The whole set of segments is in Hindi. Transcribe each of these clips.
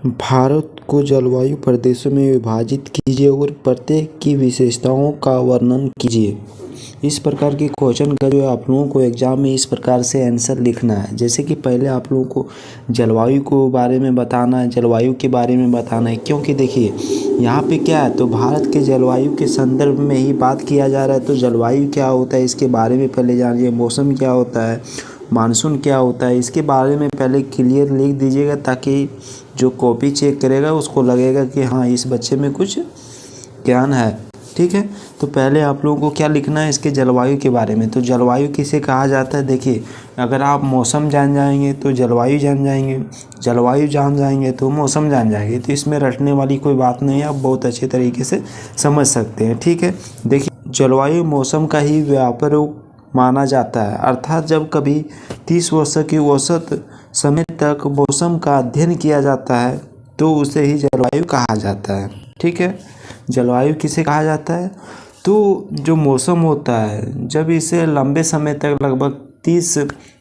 भारत को जलवायु प्रदेशों में विभाजित कीजिए और प्रत्येक की विशेषताओं का वर्णन कीजिए। इस प्रकार के क्वेश्चन का जो है आप लोगों को एग्जाम में इस प्रकार से आंसर लिखना है। जैसे कि पहले आप लोगों को जलवायु को बारे में बताना है, जलवायु के बारे में बताना है, क्योंकि देखिए यहाँ पे क्या है, तो भारत के जलवायु के संदर्भ में ही बात किया जा रहा है। तो जलवायु क्या होता है इसके बारे में पहले जानिए, मौसम क्या होता है, मानसून क्या होता है, इसके बारे में पहले क्लियर लिख दीजिएगा, ताकि जो कॉपी चेक करेगा उसको लगेगा कि हाँ इस बच्चे में कुछ ज्ञान है। ठीक है, तो पहले आप लोगों को क्या लिखना है इसके जलवायु के बारे में। तो जलवायु किसे कहा जाता है, देखिए अगर आप मौसम जान जाएंगे तो जलवायु जान जाएंगे, जलवायु जान जाएंगे तो मौसम जान जाएंगे। तो इसमें रटने वाली कोई बात नहीं है, आप बहुत अच्छे तरीके से समझ सकते हैं। ठीक है, देखिए जलवायु मौसम का ही व्यापक रूप माना जाता है, अर्थात जब कभी 30 वर्ष की औसत समय तक मौसम का अध्ययन किया जाता है तो उसे ही जलवायु कहा जाता है। ठीक है, जलवायु किसे कहा जाता है, तो जो मौसम होता है जब इसे लंबे समय तक लगभग 30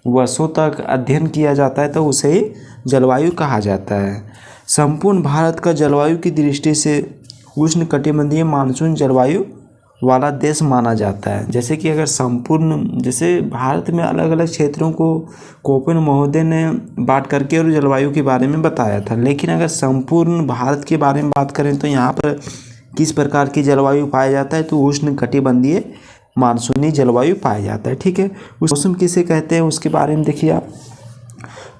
वर्षों तक अध्ययन किया जाता है तो उसे ही जलवायु कहा जाता है। संपूर्ण भारत का जलवायु की दृष्टि से उष्णकटिबंधीय मानसून जलवायु वाला देश माना जाता है। जैसे कि अगर संपूर्ण, जैसे भारत में अलग अलग क्षेत्रों को कोपेन महोदय ने बांट करके और जलवायु के बारे में बताया था, लेकिन अगर संपूर्ण भारत के बारे में बात करें तो यहाँ पर किस प्रकार की जलवायु पाया जाता है, तो उष्णकटिबंधीय मानसूनी जलवायु पाया जाता है। ठीक है, उस मौसम किसे कहते हैं उसके बारे में देखिए आप।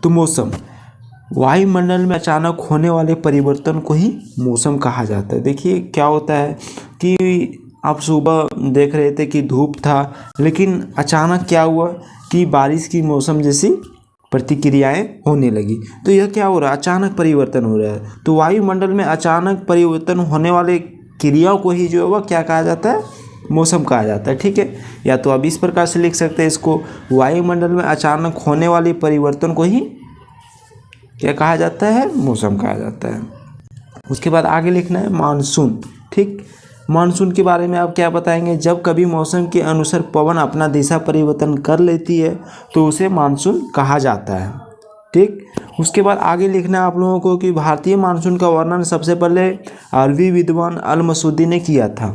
तो मौसम वायुमंडल में अचानक होने वाले परिवर्तन को ही मौसम कहा जाता है। देखिए क्या होता है कि आप सुबह देख रहे थे कि धूप था, लेकिन अचानक क्या हुआ कि बारिश की मौसम जैसी प्रतिक्रियाएं होने लगी। तो यह क्या हो रहा है, अचानक परिवर्तन हो रहा है। तो वायुमंडल में अचानक परिवर्तन होने वाले क्रियाओं को ही जो है वह क्या कहा जाता है, मौसम कहा जाता है। ठीक है, या तो आप इस प्रकार से लिख सकते हैं इसको, वायुमंडल में अचानक होने वाले परिवर्तन को ही क्या कहा जाता है, मौसम कहा जाता है। उसके बाद आगे लिखना है मानसून। ठीक, मानसून के बारे में आप क्या बताएंगे, जब कभी मौसम के अनुसार पवन अपना दिशा परिवर्तन कर लेती है तो उसे मानसून कहा जाता है। ठीक, उसके बाद आगे लिखना है आप लोगों को कि भारतीय मानसून का वर्णन सबसे पहले अरबी विद्वान अल मसूदी ने किया था।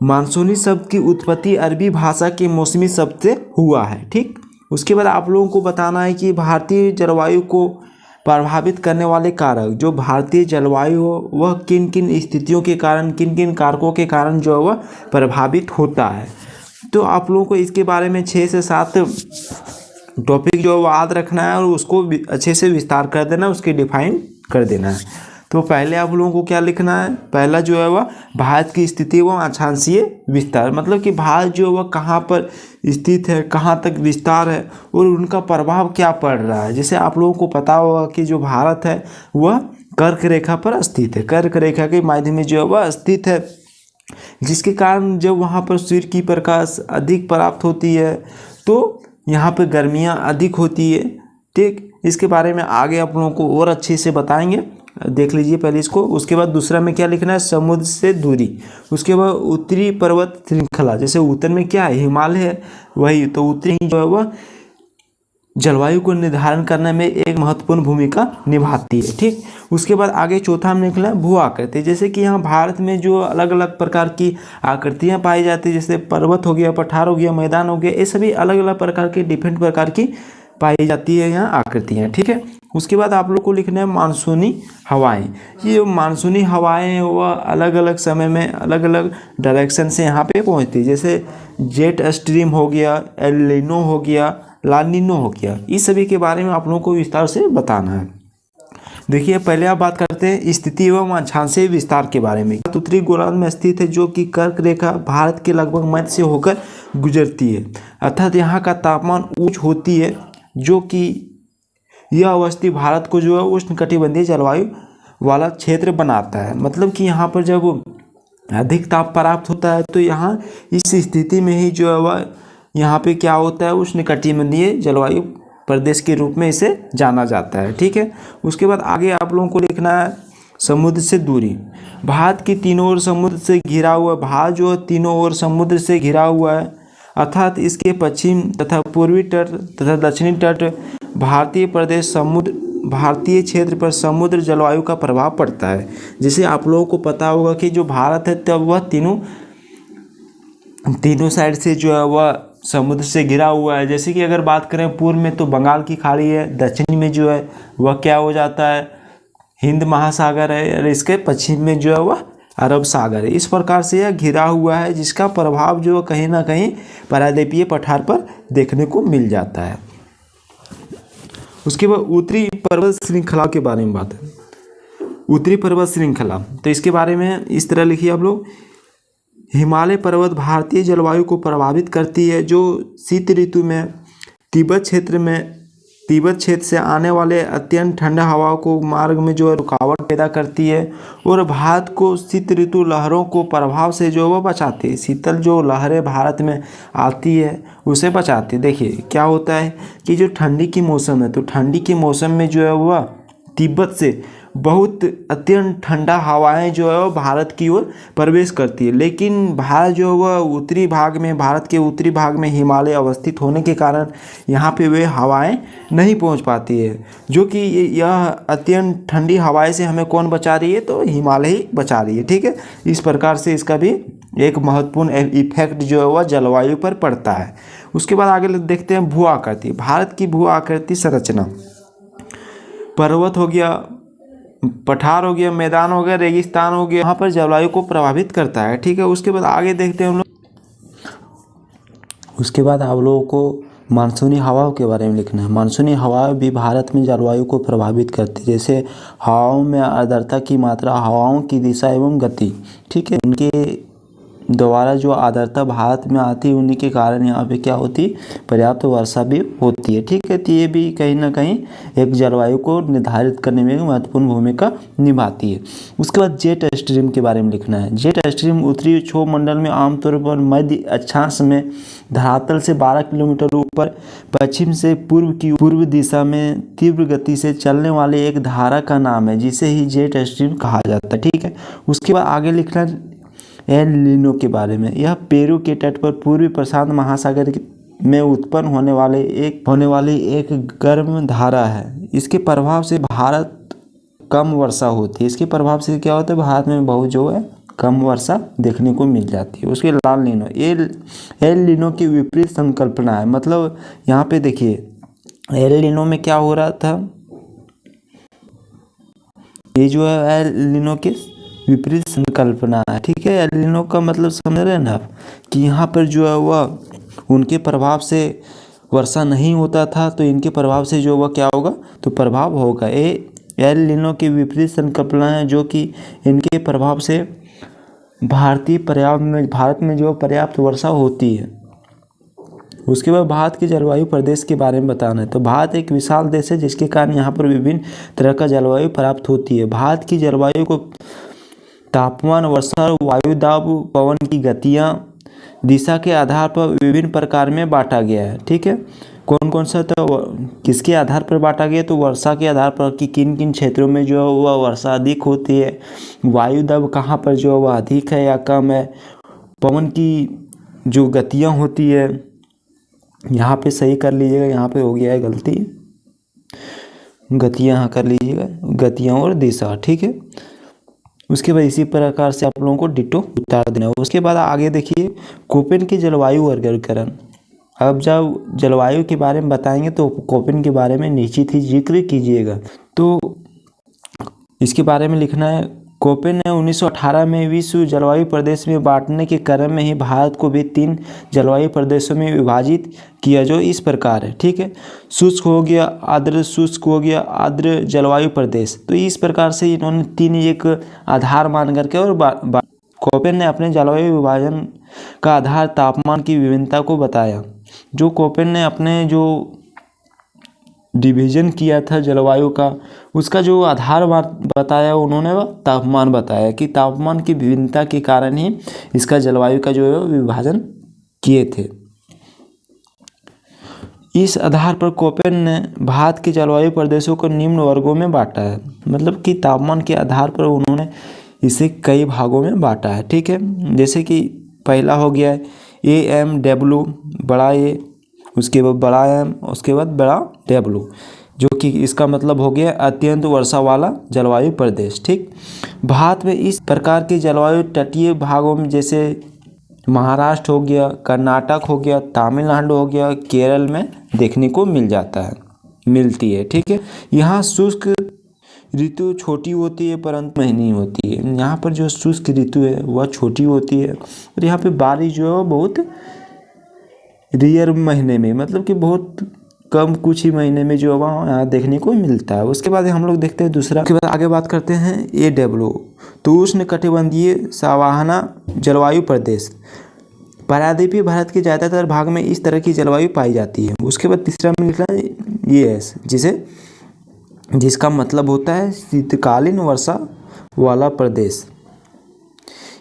मानसूनी शब्द की उत्पत्ति अरबी भाषा के मौसमी शब्द से हुआ है। ठीक, उसके बाद आप लोगों को बताना है कि भारतीय जलवायु को प्रभावित करने वाले कारक, जो भारतीय जलवायु हो वह किन किन स्थितियों के कारण, किन किन कारकों के कारण जो है वह प्रभावित होता है। तो आप लोगों को इसके बारे में 6 से 7 टॉपिक जो है याद रखना है और उसको अच्छे से विस्तार कर देना, उसके डिफाइन कर देना है। तो पहले आप लोगों को क्या लिखना है, पहला जो है वह भारत की स्थिति व अक्षांशीय विस्तार, मतलब कि भारत जो है वह कहाँ पर स्थित है, कहाँ तक विस्तार है और उनका प्रभाव क्या पड़ रहा है। जैसे आप लोगों को पता होगा कि जो भारत है वह कर्क रेखा पर स्थित है, कर्क रेखा के माध्यम में जो है वह स्थित है, जिसके कारण जब वहाँ पर सूर्य की प्रकाश अधिक प्राप्त होती है तो यहाँ पर गर्मियाँ अधिक होती है। ठीक, इसके बारे में आगे आप लोगों को और अच्छे से बताएंगे, देख लीजिए पहले इसको। उसके बाद दूसरा में क्या लिखना है, समुद्र से दूरी। उसके बाद उत्तरी पर्वत श्रृंखला, जैसे उत्तर में क्या है, हिमालय है, वही तो उत्तरी जो है वह जलवायु को निर्धारण करने में एक महत्वपूर्ण भूमिका निभाती है। ठीक, उसके बाद आगे चौथा में निकला भू आकृति। जैसे कि यहाँ भारत में जो अलग अलग प्रकार की आकृतियाँ पाई जाती है, जैसे पर्वत हो गया, पठार हो गया, मैदान हो गया, ये सभी अलग अलग प्रकार की डिफरेंट प्रकार की पाई जाती है यहाँ आकृतियाँ। ठीक है, उसके बाद आप लोग को लिखना है मानसूनी हवाएं। ये मानसूनी हवाएं वह अलग अलग समय में अलग अलग डायरेक्शन से यहाँ पे पहुँचती है, जैसे जेट स्ट्रीम हो गया, एल नीनो हो गया, ला नीनो हो गया। इस सभी के बारे में आप लोगों को विस्तार से बताना है। देखिए पहले आप बात करते हैं स्थिति एवं अक्षांशीय विस्तार के बारे में। उत्तरी गोलार्ध में स्थित है, जो कि कर्क रेखा भारत के लगभग मध्य से होकर गुजरती है, अर्थात यहाँ का तापमान उच्च होती है, जो कि यह अवस्थी भारत को जो है उष्णकटिबंधीय जलवायु वाला क्षेत्र बनाता है। मतलब कि यहाँ पर जब अधिक ताप प्राप्त होता है तो यहाँ इस स्थिति में ही जो है वह यहाँ पे क्या होता है, उष्णकटिबंधीय जलवायु प्रदेश के रूप में इसे जाना जाता है। ठीक है, उसके बाद आगे आप लोगों को लिखना है समुद्र से दूरी। भारत की तीनों ओर समुद्र से घिरा हुआ, भारत जो तीनों ओर समुद्र से घिरा हुआ है, अर्थात इसके पश्चिम तथा पूर्वी तट तथा दक्षिणी तट भारतीय प्रदेश समुद्र भारतीय क्षेत्र पर समुद्र जलवायु का प्रभाव पड़ता है। जैसे आप लोगों को पता होगा कि जो भारत है तब वह तीनों साइड से जो है वह समुद्र से घिरा हुआ है। जैसे कि अगर बात करें पूर्व में तो बंगाल की खाड़ी है, दक्षिण में जो है वह क्या हो जाता है, हिंद महासागर है, और इसके पश्चिम में जो है वह अरब सागर है। इस प्रकार से यह घिरा हुआ है, जिसका प्रभाव जो कहीं ना कहीं प्रायद्वीपीय पठार पर देखने को मिल जाता है। उसके बाद उत्तरी पर्वत श्रृंखला के बारे में बात है। उत्तरी पर्वत श्रृंखला, तो इसके बारे में इस तरह लिखिए आप लोग। हिमालय पर्वत भारतीय जलवायु को प्रभावित करती है, जो शीत ऋतु में तिब्बत क्षेत्र से आने वाले अत्यंत ठंडा हवाओं को मार्ग में जो है रुकावट पैदा करती है और भारत को शीत ऋतु लहरों को प्रभाव से जो वो बचाती है। शीतल जो लहरें भारत में आती है उसे बचाती है। देखिए क्या होता है कि जो ठंडी की मौसम है, तो ठंडी के मौसम में जो है वह तिब्बत से बहुत अत्यंत ठंडा हवाएं जो है वो भारत की ओर प्रवेश करती है। लेकिन भारत जो है वह भारत के उत्तरी भाग में हिमालय अवस्थित होने के कारण यहाँ पे वे हवाएं नहीं पहुँच पाती है, जो कि यह अत्यंत ठंडी हवाएं से हमें कौन बचा रही है, तो हिमालय ही बचा रही है। ठीक है, इस प्रकार से इसका भी एक महत्वपूर्ण इफेक्ट जो है वह जलवायु पर पड़ता है। उसके बाद आगे देखते हैं भू आकृति। भारत की भू आकृति संरचना, पर्वत हो गया, पठार हो गया, मैदान हो गया, रेगिस्तान हो गया, यहाँ पर जलवायु को प्रभावित करता है। ठीक है, उसके बाद आगे देखते हैं हम लोग। उसके बाद आप लोगों को मानसूनी हवाओं के बारे में लिखना है। मानसूनी हवाएं भी भारत में जलवायु को प्रभावित करती है। जैसे हवाओं में आर्द्रता की मात्रा, हवाओं की दिशा एवं गति, ठीक है, उनके द्वारा जो आर्द्रता भारत में आती है उन्हीं के कारण यहाँ पे क्या होती है, पर्याप्त वर्षा भी होती है। ठीक है, तो ये भी कहीं ना कहीं एक जलवायु को निर्धारित करने में महत्वपूर्ण भूमिका निभाती है। उसके बाद जेट स्ट्रीम के बारे में लिखना है। जेट स्ट्रीम उत्तरी क्षोभ मंडल में आमतौर पर मध्य अक्षांश में धरातल से 12 किलोमीटर ऊपर पश्चिम से पूर्व दिशा में तीव्र गति से चलने वाले एक धारा का नाम है, जिसे ही जेट स्ट्रीम कहा जाता है। ठीक है, उसके बाद आगे लिखना एल नीनो के बारे में। यह पेरू के तट पर पूर्वी प्रशांत महासागर में उत्पन्न होने वाली एक गर्म धारा है। इसके प्रभाव से भारत कम वर्षा होती है। इसके प्रभाव से क्या होता है, भारत में बहुत जो है कम वर्षा देखने को मिल जाती है। उसके लाल नीनो, एल नीनो की विपरीत संकल्पना है। मतलब यहाँ पे देखिए एल नीनो में क्या हो रहा था, ये जो है एल नीनो के विपरीत संकल्पना है। ठीक है, एल नीनो का मतलब समझ रहे हैं ना आप, कि यहाँ पर जो है वह उनके प्रभाव से वर्षा नहीं होता था, तो इनके प्रभाव से जो वह क्या होगा, तो प्रभाव होगा। एल नीनो की विपरीत संकल्पना है, जो कि इनके प्रभाव से भारत में जो पर्याप्त वर्षा होती है। उसके बाद भारत के जलवायु प्रदेश के बारे में बताना है। तो भारत एक विशाल देश है, जिसके कारण यहाँ पर विभिन्न तरह का जलवायु प्राप्त होती है। भारत की जलवायु को तापमान, वर्षा, वायु दाब, पवन की गतियाँ, दिशा के आधार पर विभिन्न प्रकार में बांटा गया है। ठीक है, कौन कौन सा, तो किसके आधार पर बांटा गया, तो वर्षा के आधार पर कि किन किन क्षेत्रों में जो है वह वर्षा अधिक होती है, वायु दाब कहाँ पर जो है वह अधिक है या कम है, पवन की जो गतियाँ होती है, यहाँ पे सही कर लीजिएगा, यहाँ पे हो गया है गलती, गतियाँ यहाँ कर लीजिएगा, गतियाँ और दिशा। ठीक है, उसके बाद इसी प्रकार से आप लोगों को डिटो उतार देना है। उसके बाद आगे देखिए कोपेन की जलवायु वर्गीकरण। अब जब जलवायु के बारे में बताएंगे तो कोपेन के बारे में निश्चित ही जिक्र कीजिएगा। तो इसके बारे में लिखना है। कोपेन ने 1918 में विश्व जलवायु प्रदेश में बांटने के क्रम में ही भारत को भी 3 जलवायु प्रदेशों में विभाजित किया, जो इस प्रकार है। ठीक है, शुष्क हो गया, आर्द्र शुष्क हो गया, आर्द्र जलवायु प्रदेश। तो इस प्रकार से इन्होंने 3 एक आधार मान करके और कोपेन ने अपने जलवायु विभाजन का आधार तापमान की विभिन्नता को बताया। जो कोपेन ने अपने जो डिवीजन किया था जलवायु का, उसका जो आधार बताया उन्होंने वह तापमान बताया, कि तापमान की विभिन्नता के कारण ही इसका जलवायु का जो है विभाजन किए थे। इस आधार पर कोपेन ने भारत के जलवायु प्रदेशों को निम्न वर्गों में बांटा है। मतलब कि तापमान के आधार पर उन्होंने इसे कई भागों में बांटा है। ठीक है, जैसे कि पहला हो गया AMW, बड़ा ए, उसके बाद बड़ा एम, उसके बाद बड़ा डब्लू। जो कि इसका मतलब हो गया अत्यंत वर्षा वाला जलवायु प्रदेश। ठीक, भारत में इस प्रकार की जलवायु तटीय भागों में जैसे महाराष्ट्र हो गया, कर्नाटक हो गया, तमिलनाडु हो गया, केरल में देखने को मिलती है। ठीक है, यहाँ शुष्क ऋतु छोटी होती है परंतु महीनी होती है। यहाँ पर जो शुष्क ऋतु है वह छोटी होती है और यहाँ पे बारिश जो है वो बहुत रेयर महीने में, मतलब कि बहुत कम कुछ ही महीने में जो है वहाँ यहाँ देखने को मिलता है। उसके बाद हम लोग देखते हैं दूसरा, उसके बाद आगे बात करते हैं AW, तो उष्ण कटिबंधीय सवाहना जलवायु प्रदेश। प्रायद्वीपीय भारत के ज़्यादातर भाग में इस तरह की जलवायु पाई जाती है। उसके बाद तीसरा में लिखा है ES, जिसका मतलब होता है शीतकालीन वर्षा वाला प्रदेश।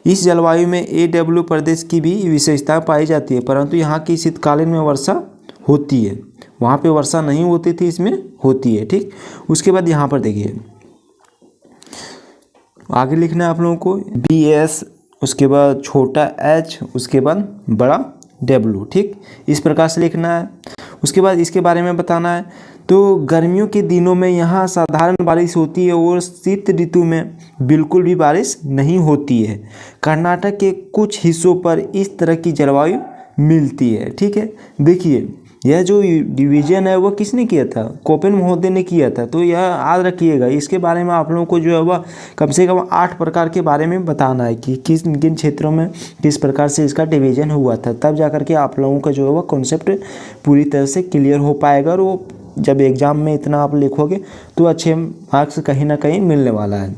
इस जलवायु में AW प्रदेश की भी विशेषता पाई जाती है, परंतु यहाँ की शीतकालीन में वर्षा होती है, वहाँ पे वर्षा नहीं होती थी, इसमें होती है। ठीक, उसके बाद यहाँ पर देखिए आगे लिखना है आप लोगों को BS, उसके बाद छोटा h, उसके बाद बड़ा W। ठीक, इस प्रकार से लिखना है। उसके बाद इसके बारे में बताना है। तो गर्मियों के दिनों में यहाँ साधारण बारिश होती है और शीत ऋतु में बिल्कुल भी बारिश नहीं होती है। कर्नाटक के कुछ हिस्सों पर इस तरह की जलवायु मिलती है। ठीक है, देखिए यह जो डिवीज़न है वह किसने किया था? कोपेन महोदय ने किया था। तो यह याद रखिएगा, इसके बारे में आप लोगों को जो है वह कम से कम 8 प्रकार के बारे में बताना है कि किन किन क्षेत्रों में किस प्रकार से इसका डिवीज़न हुआ था, तब जा करके आप लोगों का जो है वह कॉन्सेप्ट पूरी तरह से क्लियर हो पाएगा और वो जब एग्ज़ाम में इतना आप लिखोगे तो अच्छे मार्क्स कहीं ना कहीं मिलने वाला है।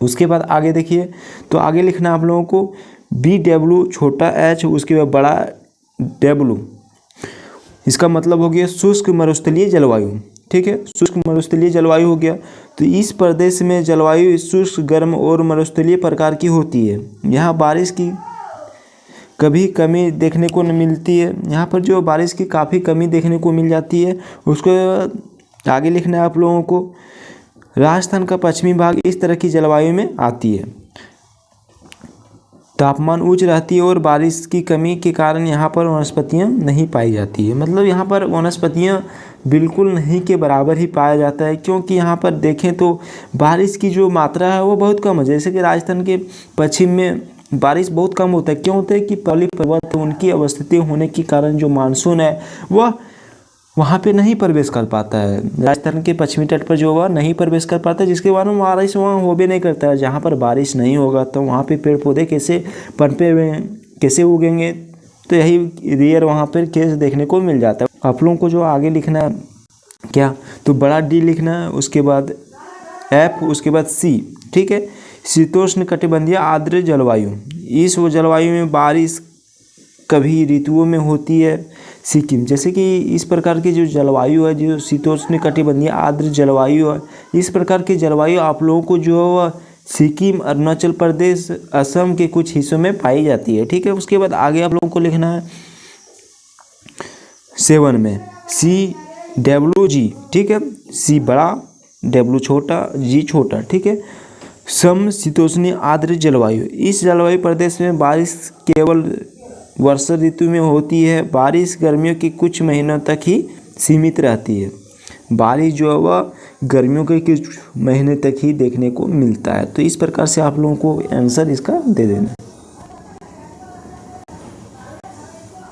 उसके बाद आगे देखिए, तो आगे लिखना आप लोगों को BW, छोटा h, उसके बाद बड़ा W। इसका मतलब हो गया शुष्क मरुस्थलीय जलवायु। ठीक है, शुष्क मरुस्थलीय जलवायु हो गया। तो इस प्रदेश में जलवायु शुष्क, गर्म और मरुस्थलीय प्रकार की होती है। यहाँ बारिश की कभी कमी देखने को न मिलती है। यहाँ पर जो बारिश की काफ़ी कमी देखने को मिल जाती है। उसको आगे लिखना है आप लोगों को राजस्थान का पश्चिमी भाग इस तरह की जलवायु में आती है। तापमान उच्च रहती है और बारिश की कमी के कारण यहाँ पर वनस्पतियाँ नहीं पाई जाती है। मतलब यहाँ पर वनस्पतियाँ बिल्कुल नहीं के बराबर ही पाया जाता है, क्योंकि यहाँ पर देखें तो बारिश की जो मात्रा है वो बहुत कम है। जैसे कि राजस्थान के पश्चिम में बारिश बहुत कम होता है। क्यों होता है कि पहली पर्वत उनकी अवस्थिति होने के कारण जो मानसून है वह वहाँ पे नहीं प्रवेश कर पाता है। राजस्थान के पश्चिमी तट पर जो वह नहीं प्रवेश कर पाता है, जिसके बाद में बारिश वहाँ हो भी नहीं करता है। जहाँ पर बारिश नहीं होगा तो वहाँ पे पेड़ पौधे कैसे पनपे हुए कैसे उगेंगे, तो यही रेयर वहाँ पर केस देखने को मिल जाता है। आप लोगों को जो आगे लिखना है क्या, तो बड़ा D लिखना है, उसके बाद F, उसके बाद C। ठीक है, शीतोष्ण कटिबंधीय आर्द्र जलवायु। इस जलवायु में बारिश कभी ऋतुओं में होती है। सिक्किम, जैसे कि इस प्रकार की जो जलवायु है, जो शीतोष्ण कटिबंधीय आर्द्र जलवायु है, इस प्रकार की जलवायु आप लोगों को जो है सिक्किम, अरुणाचल प्रदेश, असम के कुछ हिस्सों में पाई जाती है। ठीक है, उसके बाद आगे आप लोगों को लिखना है 7 में CWG। ठीक है, C बड़ा, W छोटा, G छोटा। ठीक है, समशीतोष्णीय आर्द्र जलवायु। इस जलवायु प्रदेश में बारिश केवल वर्षा ऋतु में होती है। बारिश गर्मियों के कुछ महीनों तक ही सीमित रहती है। बारिश जो है वह गर्मियों के कुछ महीने तक ही देखने को मिलता है। तो इस प्रकार से आप लोगों को आंसर इसका दे देना।